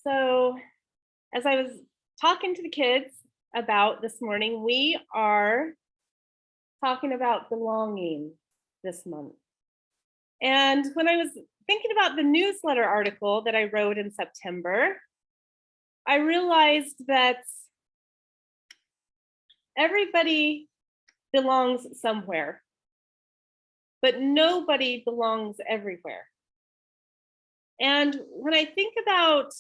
So, as I was talking to the kids about this morning, we are talking about belonging this month. And when I was thinking about the newsletter article that I wrote in September, I realized that everybody belongs somewhere, but nobody belongs everywhere. And when I think about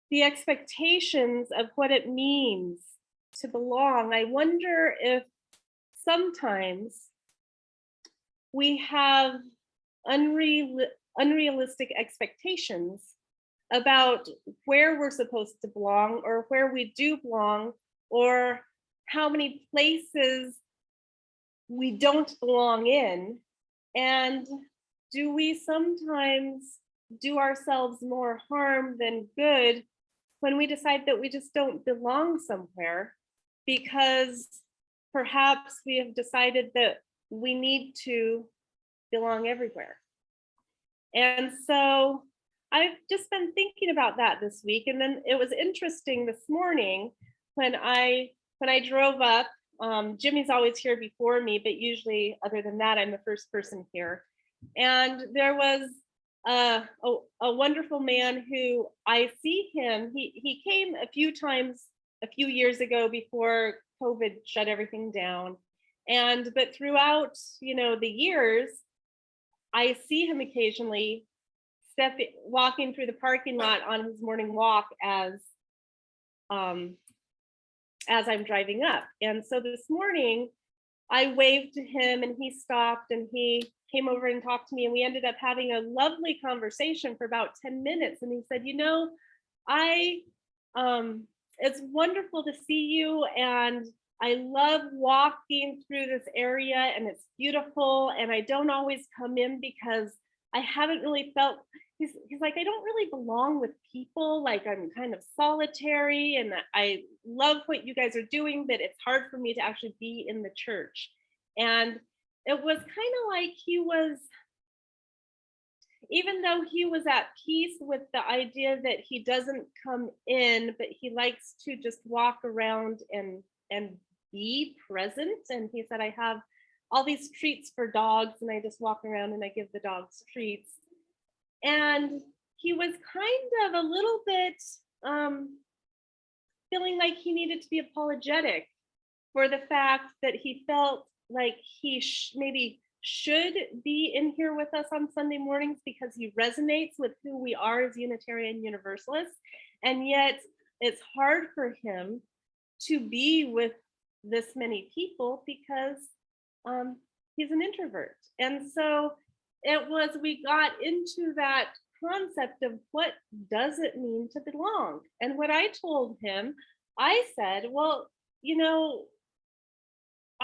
the expectations of what it means to belong, I wonder if sometimes we have unrealistic expectations about where we're supposed to belong or where we do belong or how many places we don't belong in. And do we sometimes do ourselves more harm than good when we decide that we just don't belong somewhere because perhaps we have decided that we need to belong everywhere? And so I've just been thinking about that this week. And then it was interesting this morning when I drove up. Jimmy's always here before me, but usually, other than that, I'm the first person here. And there was a wonderful man who I see him. He came a few times a few years ago before COVID shut everything down. But throughout, the years, I see him occasionally walking through the parking lot on his morning walk as I'm driving up. And so this morning I waved to him and he stopped and he came over and talked to me, and we ended up having a lovely conversation for about 10 minutes. And he said, it's wonderful to see you, and I love walking through this area and it's beautiful, and I don't always come in because I haven't really felt, he's like, I don't really belong with people. Like, I'm kind of solitary and I love what you guys are doing, but it's hard for me to actually be in the church. And it was kind of like he was, even though he was at peace with the idea that he doesn't come in, but he likes to just walk around and be present. And he said, I have all these treats for dogs and I just walk around and I give the dogs treats. And he was kind of a little bit feeling like he needed to be apologetic for the fact that he felt like he maybe should be in here with us on Sunday mornings because he resonates with who we are as Unitarian Universalists. And yet it's hard for him to be with this many people because he's an introvert. And so we got into that concept of what does it mean to belong? And what I told him, I said, well,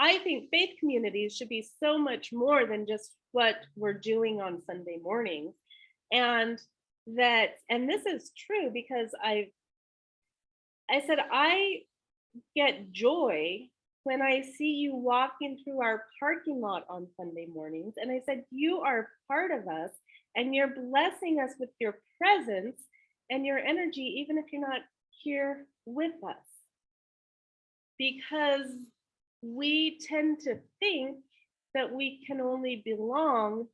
I think faith communities should be so much more than just what we're doing on Sunday mornings. And this is true because I said, I get joy when I see you walking through our parking lot on Sunday mornings. And I said, you are part of us and you're blessing us with your presence and your energy, even if you're not here with us. Because we tend to think that we can only belong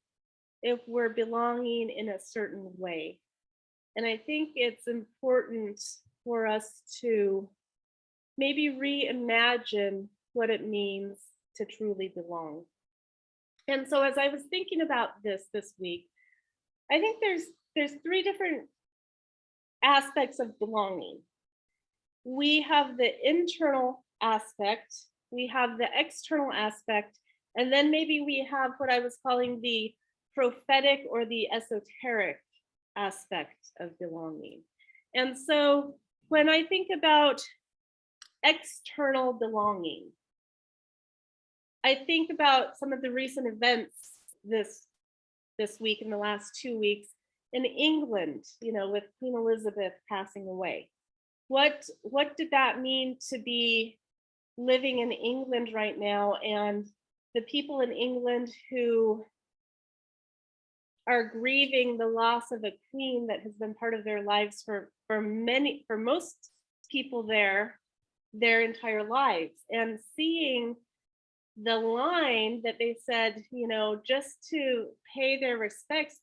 if we're belonging in a certain way. And I think it's important for us to maybe reimagine what it means to truly belong. And so as I was thinking about this week, I think there's three different aspects of belonging. We have the internal aspect, we have the external aspect, and then maybe we have what I was calling the prophetic or the esoteric aspect of belonging. And so when I think about external belonging, I think about some of the recent events this week, in the last 2 weeks in England, with Queen Elizabeth passing away. What did that mean to be living in England right now, and the people in England who are grieving the loss of a queen that has been part of their lives for most people their entire lives, and seeing the line that they said, just to pay their respects,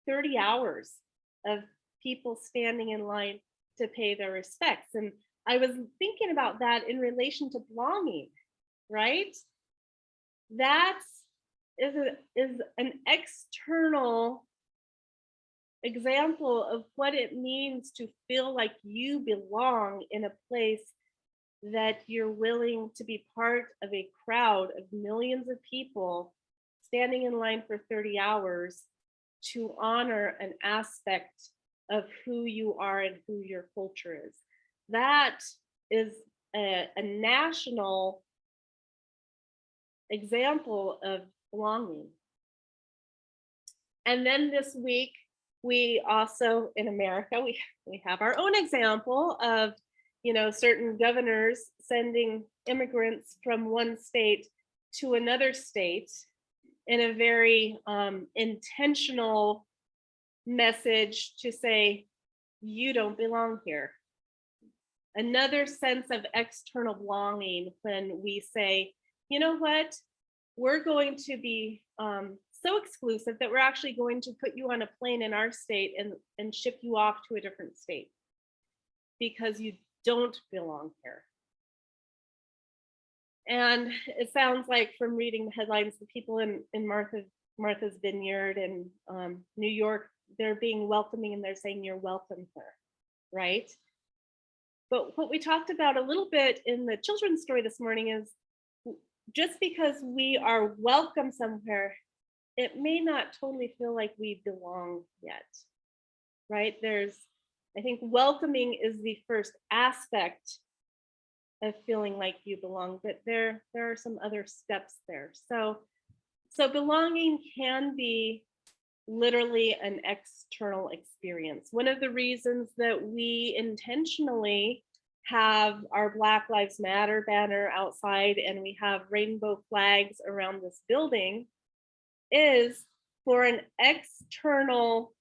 30 hours of people standing in line to pay their respects. And I was thinking about that in relation to belonging, right? That is an external example of what it means to feel like you belong in a place that you're willing to be part of a crowd of millions of people standing in line for 30 hours to honor an aspect of who you are and who your culture is. That is a national example of belonging. And then this week, we also, in America, we have our own example of, certain governors sending immigrants from one state to another state in a very intentional message to say, you don't belong here. Another sense of external belonging when we say, you know what, we're going to be so exclusive that we're actually going to put you on a plane in our state and ship you off to a different state because you don't belong here. And it sounds like, from reading the headlines, the people in Martha's Vineyard in New York, they're being welcoming and they're saying you're welcome here, right? But what we talked about a little bit in the children's story this morning is, just because we are welcome somewhere, it may not totally feel like we belong yet, right? I think welcoming is the first aspect of feeling like you belong, but there are some other steps there. So belonging can be literally an external experience. One of the reasons that we intentionally have our Black Lives Matter banner outside and we have rainbow flags around this building is for an external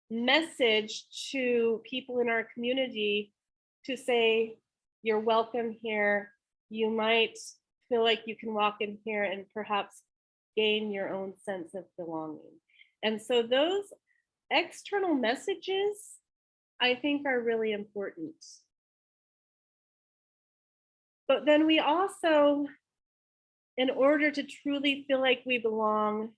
message to people in our community to say, you're welcome here. You might feel like you can walk in here and perhaps gain your own sense of belonging. And so those external messages, I think, are really important. But then we also, in order to truly feel like we belong,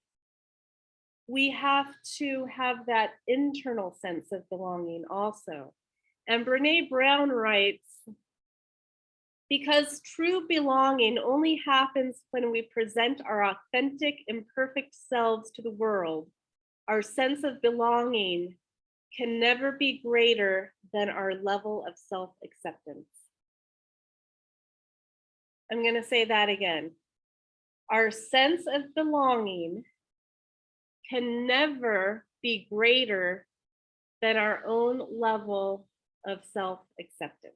we have to have that internal sense of belonging also. And Brene Brown writes, because true belonging only happens when we present our authentic, imperfect selves to the world, our sense of belonging can never be greater than our level of self-acceptance. I'm going to say that again. Our sense of belonging can never be greater than our own level of self-acceptance.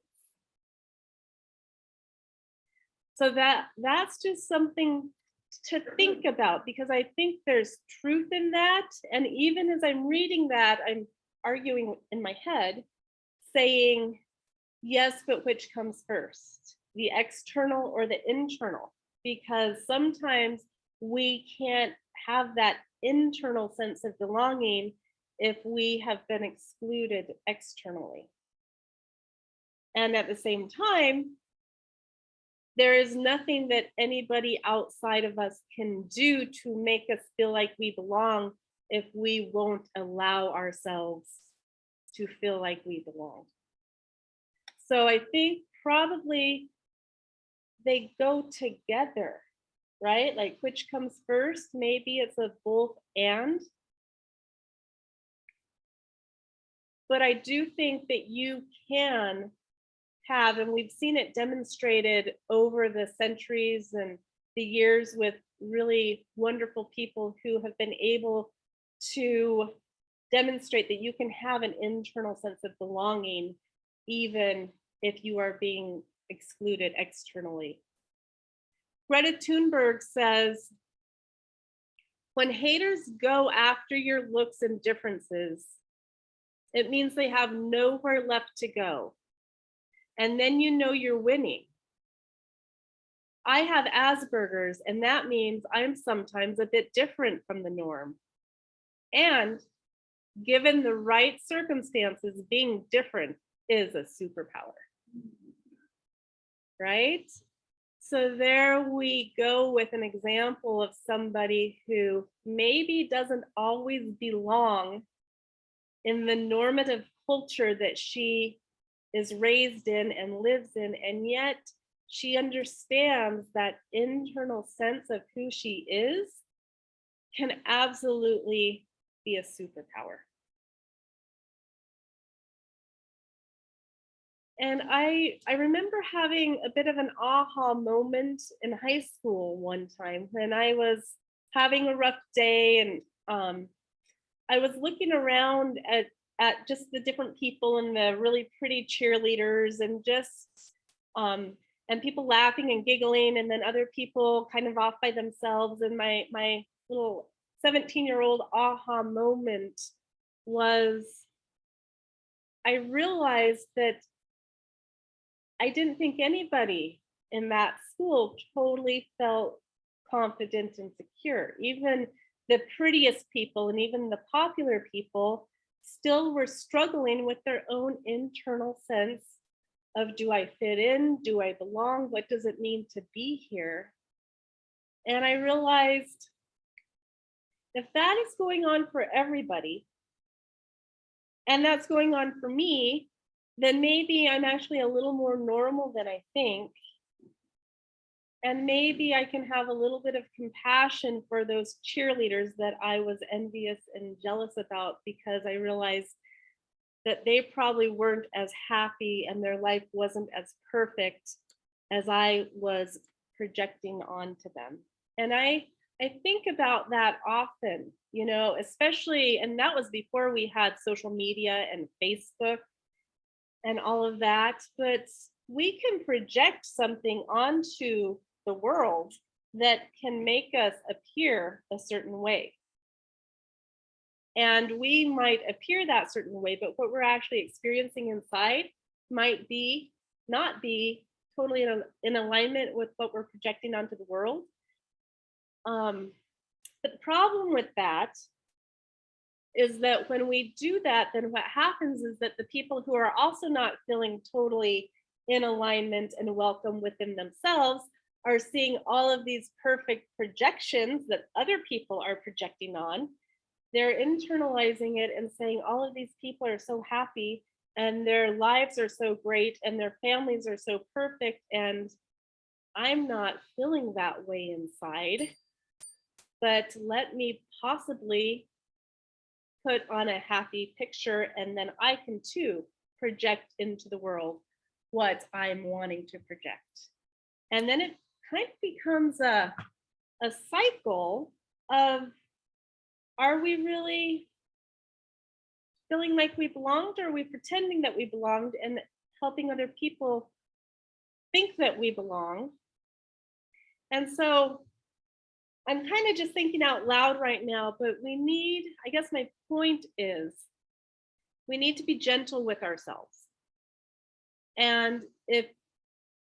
So that's just something to think about, because I think there's truth in that. And even as I'm reading that, I'm arguing in my head, saying, yes, but which comes first, the external or the internal? Because sometimes we can't have that internal sense of belonging if we have been excluded externally. And at the same time, there is nothing that anybody outside of us can do to make us feel like we belong if we won't allow ourselves to feel like we belong. So I think probably they go together, right? Like, which comes first? Maybe it's a both and. But I do think that you can have, and we've seen it demonstrated over the centuries and the years with really wonderful people who have been able to demonstrate that you can have an internal sense of belonging even if you are being excluded externally. Greta Thunberg says, When haters go after your looks and differences, it means they have nowhere left to go. And then you know you're winning. I have Asperger's, and that means I'm sometimes a bit different from the norm. And given the right circumstances, being different is a superpower, right? So there we go with an example of somebody who maybe doesn't always belong in the normative culture that she is raised in and lives in, and yet she understands that internal sense of who she is can absolutely be a superpower. And I remember having a bit of an aha moment in high school one time when I was having a rough day, and I was looking around at just the different people and the really pretty cheerleaders, and just and people laughing and giggling, and then other people kind of off by themselves. And my little 17-year-old aha moment was, I realized that I didn't think anybody in that school totally felt confident and secure. Even the prettiest people and even the popular people still were struggling with their own internal sense of, do I fit in? Do I belong? What does it mean to be here? And I realized if that is going on for everybody, and that's going on for me, then maybe I'm actually a little more normal than I think. And maybe I can have a little bit of compassion for those cheerleaders that I was envious and jealous about, because I realized that they probably weren't as happy and their life wasn't as perfect as I was projecting onto them. And I think about that often, you know, especially, and that was before we had social media and Facebook and all of that, but we can project something onto the world that can make us appear a certain way. And we might appear that certain way, but what we're actually experiencing inside might not be totally in alignment with what we're projecting onto the world. But the problem with that is that when we do that, then what happens is that the people who are also not feeling totally in alignment and welcome within themselves are seeing all of these perfect projections that other people are projecting on. They're internalizing it and saying all of these people are so happy and their lives are so great and their families are so perfect, and I'm not feeling that way inside. But let me possibly put on a happy picture, and then I can too project into the world what I'm wanting to project. And then it kind of becomes a cycle of, are we really feeling like we belonged, or are we pretending that we belonged and helping other people think that we belong? And so I'm kind of just thinking out loud right now, but we need, I guess my point is, we need to be gentle with ourselves. And if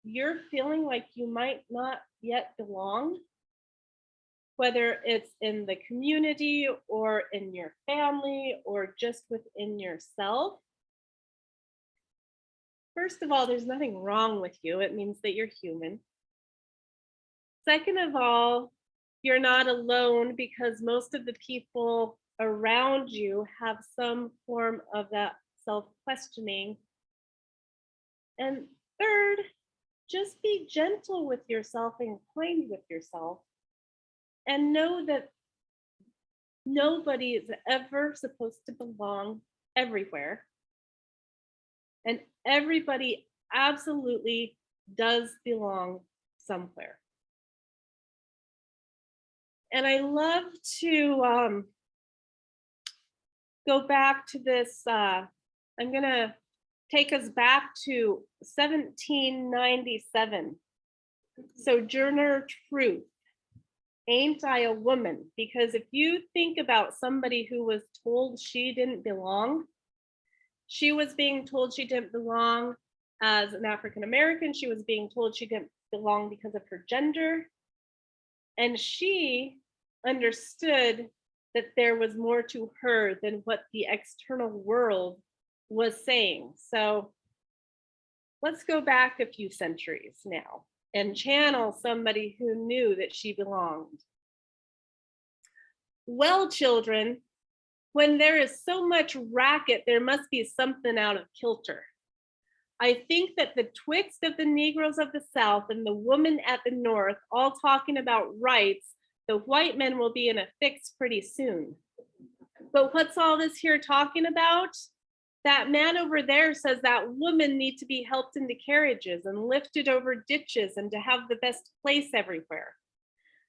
you're feeling like you might not yet belong, whether it's in the community or in your family or just within yourself, first of all, there's nothing wrong with you. It means that you're human. Second of all, you're not alone, because most of the people around you have some form of that self-questioning. And third, just be gentle with yourself and kind with yourself, and know that nobody is ever supposed to belong everywhere. And everybody absolutely does belong somewhere. And I love to go back to this. I'm going to take us back to 1797. Sojourner Truth. ain't I a woman? Because if you think about somebody who was told she didn't belong, she was being told she didn't belong as an African American. She was being told she didn't belong because of her gender. And she understood that there was more to her than what the external world was saying. So let's go back a few centuries now and channel somebody who knew that she belonged. Well, children, when there is so much racket, there must be something out of kilter. I think that the twixt of the Negroes of the South and the woman at the North all talking about rights, the white men will be in a fix pretty soon. But what's all this here talking about? That man over there says that women need to be helped into carriages and lifted over ditches and to have the best place everywhere.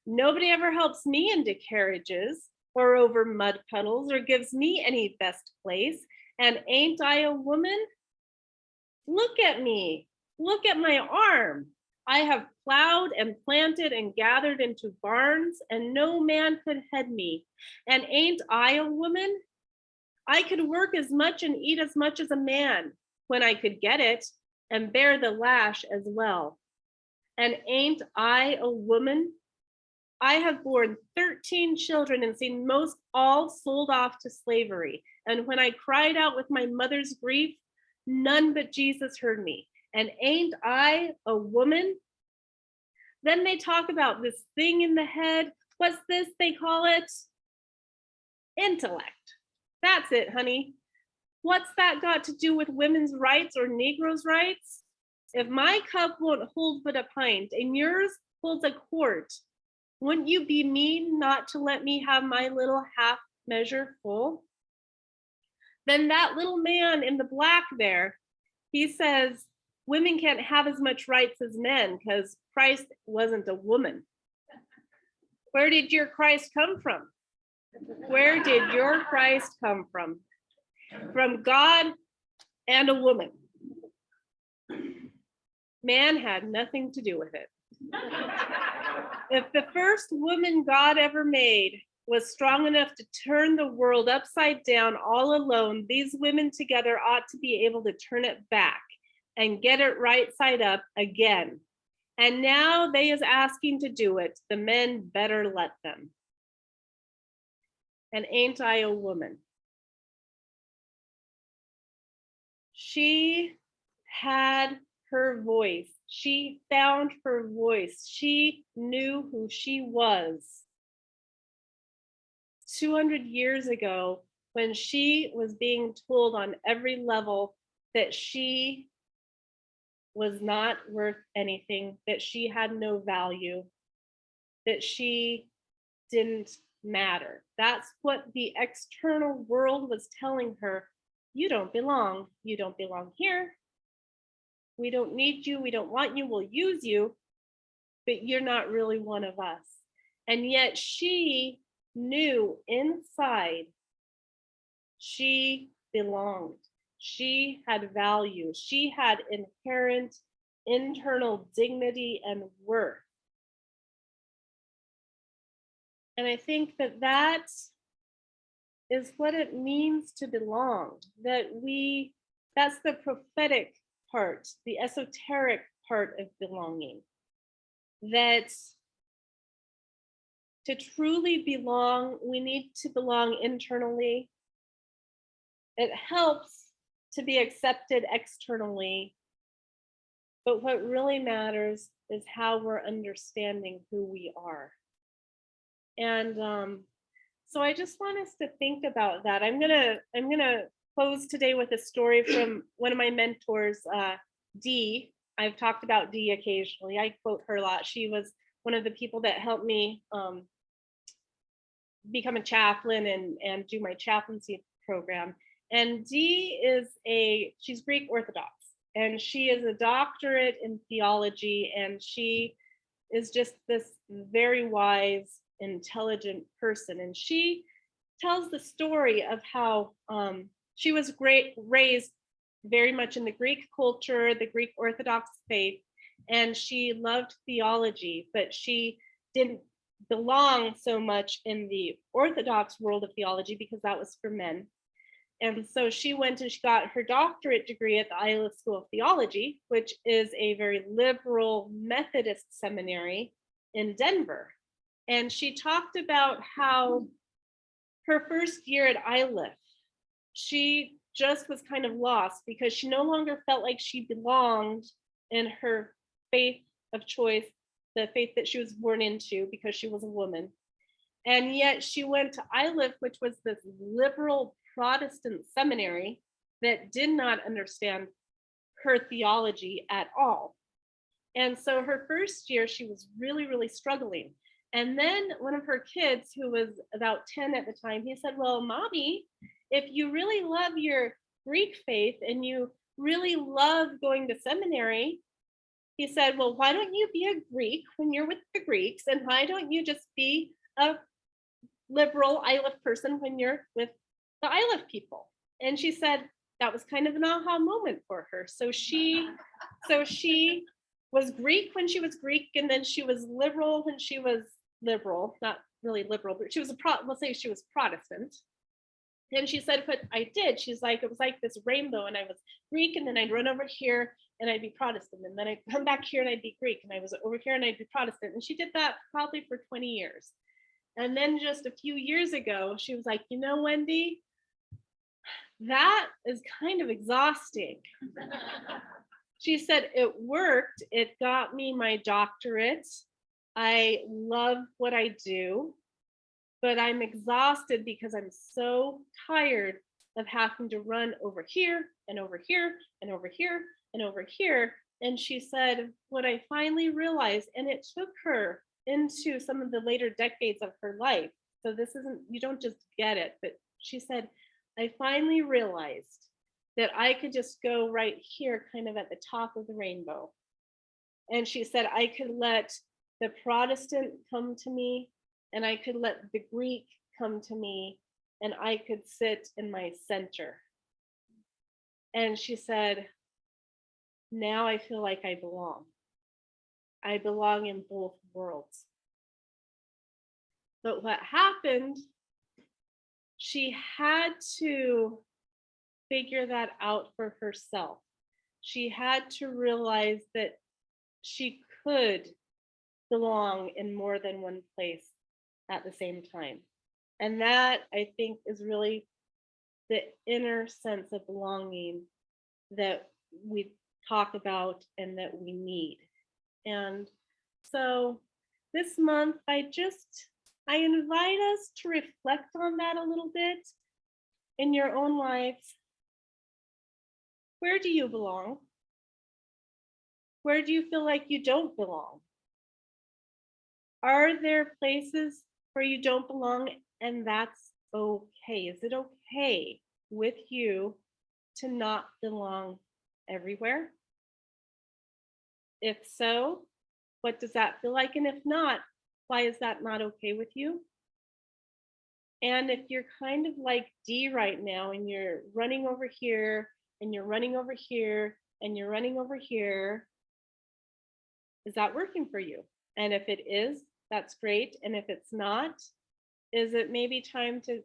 Nobody ever helps me into carriages or over mud puddles or gives me any best place. And ain't I a woman? Look at me, look at my arm. I have plowed and planted and gathered into barns, and no man could head me. And ain't I a woman? I could work as much and eat as much as a man when I could get it, and bear the lash as well. And ain't I a woman? I have borne 13 children and seen most all sold off to slavery. And when I cried out with my mother's grief, none but Jesus heard me. And ain't I a woman? Then they talk about this thing in the head. What's this they call it? Intellect. That's it, honey. What's that got to do with women's rights or Negroes' rights? If my cup won't hold but a pint and yours holds a quart, wouldn't you be mean not to let me have my little half measure full? Then that little man in the black there, he says women can't have as much rights as men because Christ wasn't a woman. Where did your Christ come from? Where did your Christ come from? From God and a woman. Man had nothing to do with it. If the first woman God ever made was strong enough to turn the world upside down all alone, these women together ought to be able to turn it back and get it right side up again. And now they is asking to do it. The men better let them. And ain't I a woman? She had her voice. She found her voice. She knew who she was. 200 years ago, when she was being told on every level that she was not worth anything, that she had no value, that she didn't matter. That's what the external world was telling her. You don't belong. You don't belong here. We don't need you. We don't want you. We'll use you, but you're not really one of us. And yet she knew inside she belonged. She had value. She had inherent internal dignity and worth. And I think that that is what it means to belong, that's the prophetic part, the esoteric part of belonging, that to truly belong, we need to belong internally. It helps to be accepted externally, but what really matters is how we're understanding who we are. And so I just want us to think about that. I'm gonna close today with a story from one of my mentors, Dee. I've talked about Dee occasionally. I quote her a lot. She was one of the people that helped me become a chaplain and do my chaplaincy program. And Dee she's Greek Orthodox, and she is a doctorate in theology, and she is just this very wise, intelligent person. And she tells the story of how she was raised very much in the Greek culture, the Greek Orthodox faith, and she loved theology, but she didn't belong so much in the Orthodox world of theology because that was for men. And so she went and she got her doctorate degree at the Iowa School of Theology, which is a very liberal Methodist seminary in Denver. And she talked about how her first year at ILIF, she just was kind of lost because she no longer felt like she belonged in her faith of choice, the faith that she was born into because she was a woman. And yet she went to ILIF, which was this liberal Protestant seminary that did not understand her theology at all. And so her first year, she was really, really struggling. And then one of her kids, who was about 10 at the time, he said, well, Mommy, if you really love your Greek faith and you really love going to seminary, he said, well, why don't you be a Greek when you're with the Greeks? And why don't you just be a liberal ILIF person when you're with the ILIF people? And she said that was kind of an aha moment for her. So she was Greek when she was Greek, and then she was liberal when she was liberal, not really liberal, but she was we'll say she was Protestant. And she said, what I did, she's like, it was like this rainbow, and I was Greek, and then I'd run over here and I'd be Protestant, and then I'd come back here and I'd be Greek, and I was over here and I'd be Protestant. And she did that probably for 20 years. And then just a few years ago, she was like, you know, Wendy, that is kind of exhausting. She said, it worked. It got me my doctorate. I love what I do, but I'm exhausted because I'm so tired of having to run over here and over here and over here and over here. And she said, what I finally realized, and it took her into some of the later decades of her life. So this isn't, you don't just get it, but she said, I finally realized that I could just go right here, kind of at the top of the rainbow. And she said, I could let the Protestant come to me, and I could let the Greek come to me, and I could sit in my center. And she said, now I feel like I belong. I belong in both worlds. But what happened, she had to figure that out for herself. She had to realize that she could belong in more than one place at the same time. And that, I think, is really the inner sense of belonging that we talk about and that we need. And so this month, I invite us to reflect on that a little bit in your own lives. Where do you belong? Where do you feel like you don't belong? Are there places where you don't belong, and that's okay? Is it okay with you to not belong everywhere? If so, what does that feel like? And if not, why is that not okay with you? And if you're kind of like D right now, and you're running over here, and you're running over here, and you're running over here, is that working for you? And if it is, that's great. And if it's not, is it maybe time to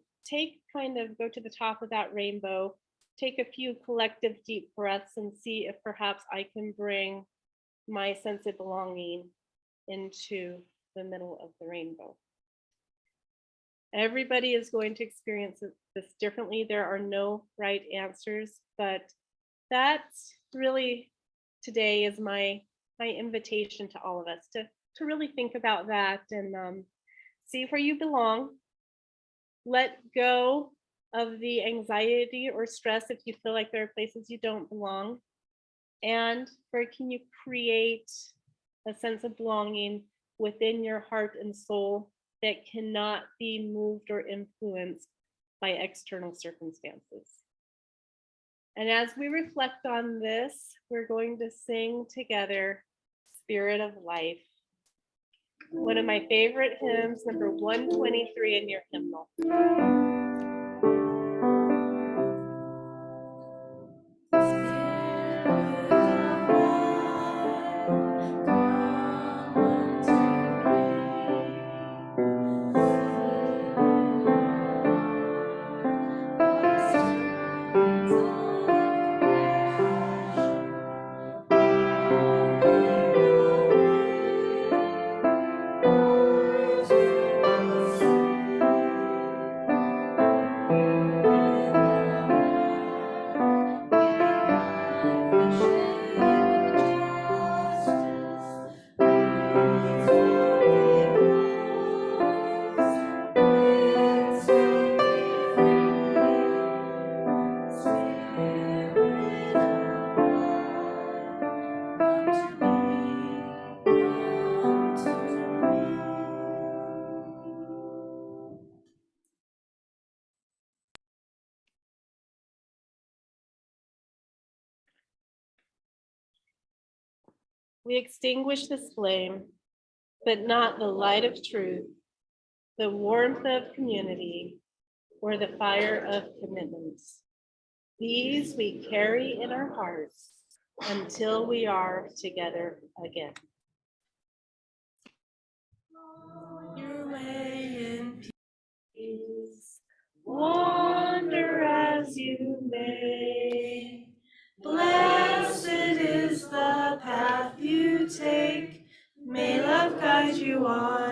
go to the top of that rainbow, take a few collective deep breaths, and see if perhaps I can bring my sense of belonging into the middle of the rainbow. Everybody is going to experience this differently. There are no right answers, but that's really today is my invitation to all of us to really think about that and see where you belong. Let go of the anxiety or stress if you feel like there are places you don't belong. And where can you create a sense of belonging within your heart and soul that cannot be moved or influenced by external circumstances? And as we reflect on this, we're going to sing together Spirit of Life, one of my favorite hymns, number 123 in your hymnal. We extinguish this flame, but not the light of truth, the warmth of community, or the fire of commitments. These we carry in our hearts until we are together again. Your way in Peace, wander as you may. blessed is the path you take. May love guide you on